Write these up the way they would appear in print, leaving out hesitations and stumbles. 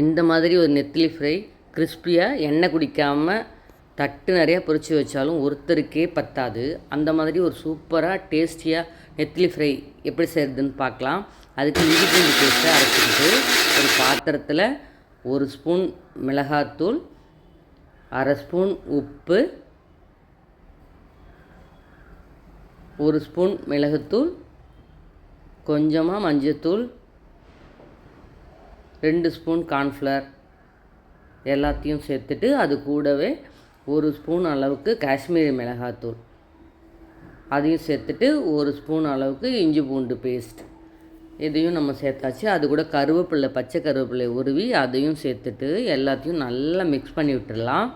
இந்த மாதிரி ஒரு நெத்திலி ஃப்ரை கிறிஸ்பியாக எண்ணெய் குடிக்காமல் தட்டு நிறையா பொரித்து வச்சாலும் ஒருத்தருக்கே பத்தாது. அந்த மாதிரி ஒரு சூப்பராக டேஸ்டியாக நெத்திலி ஃப்ரை எப்படி செய்கிறதுன்னு பார்க்கலாம். அதுக்கு இஞ்சி பூண்டு பேஸ்ட்டை அரைச்சிக்கிட்டு ஒரு பாத்திரத்தில் 1 ஸ்பூன் மிளகாத்தூள், 1/2 ஸ்பூன் உப்பு, 1 ஸ்பூன் மிளகுத்தூள், கொஞ்சமாக மஞ்சத்தூள், 2 ஸ்பூன் கார்ன்ஃப்ளவர் எல்லாத்தையும் சேர்த்துட்டு அது கூடவே 1 ஸ்பூன் அளவுக்கு காஷ்மீரி மிளகாத்தூள் அதையும் சேர்த்துட்டு 1 ஸ்பூன் அளவுக்கு இஞ்சி பூண்டு பேஸ்ட் இதையும் நம்ம சேர்த்தாச்சு. அது கூட கருவேப்பிலை, பச்சை கருவேப்பிலை உருவி அதையும் சேர்த்துட்டு எல்லாத்தையும் நல்லா மிக்ஸ் பண்ணி விட்டுடலாம்.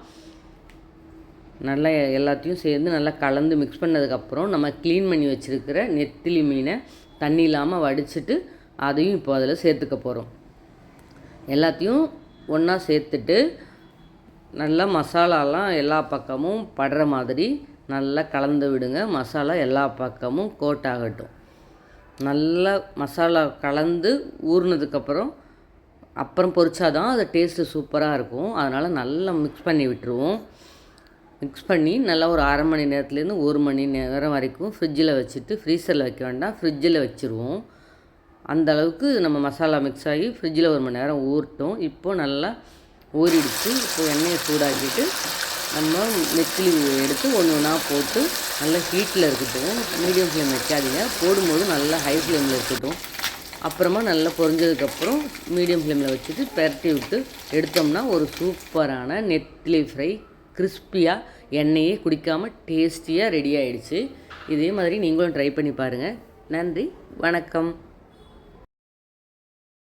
நல்லா எல்லாத்தையும் சேர்ந்து நல்லா கலந்து மிக்ஸ் பண்ணதுக்கப்புறம் நம்ம க்ளீன் பண்ணி வச்சுருக்கிற நெத்திலி மீனை தண்ணி இல்லாமல் வடிச்சிட்டு அதையும் இப்போ அதில் சேர்த்துக்க போகிறோம். எல்லாத்தையும் ஒன்றா சேர்த்துட்டு நல்லா மசாலாலாம் எல்லா பக்கமும் படுற மாதிரி நல்லா கலந்து விடுங்க. மசாலா எல்லா பக்கமும் கோட் ஆகட்டும். நல்லா மசாலா கலந்து ஊறினதுக்கப்புறம் அப்புறம் பொரிச்சாதான் அது டேஸ்ட்டு சூப்பராக இருக்கும். அதனால் நல்லா மிக்ஸ் பண்ணி விட்டுருவோம். மிக்ஸ் பண்ணி நல்லா ஒரு 1/2 மணி நேரத்துலேருந்து 1 மணி நேரம் வரைக்கும் ஃப்ரிட்ஜில் வச்சுட்டு, ஃப்ரீசரில் வைக்க வேண்டாம், ஃப்ரிட்ஜில் வச்சுருவோம். அந்த அளவுக்கு நம்ம மசாலா மிக்ஸ் ஆகி ஃப்ரிட்ஜில் 1 மணி நேரம் ஊறட்டும். இப்போது நல்லா ஊறிடுச்சு. இப்போது எண்ணெயை சூடாக்கிட்டு நம்ம நெத்திலி எடுத்து ஒன்று ஒன்றா போட்டு நல்லா ஹீட்டில் இருக்கட்டும். மீடியம் ஃப்ளேம் வைக்காதீங்க. போடும்போது நல்லா ஹை ஃப்ளேமில் இருக்கட்டும். அப்புறமா நல்லா பொரிஞ்சதுக்கப்புறம் மீடியம் ஃப்ளேமில் வச்சுட்டு பெரட்டி விட்டு எடுத்தோம்னா ஒரு சூப்பரான நெத்திலி ஃப்ரை கிறிஸ்பியாக எண்ணெயே குடிக்காமல் டேஸ்டியாக ரெடி ஆகிடுச்சு. இதே மாதிரி நீங்களும் ட்ரை பண்ணி பாருங்கள். நன்றி, வணக்கம்.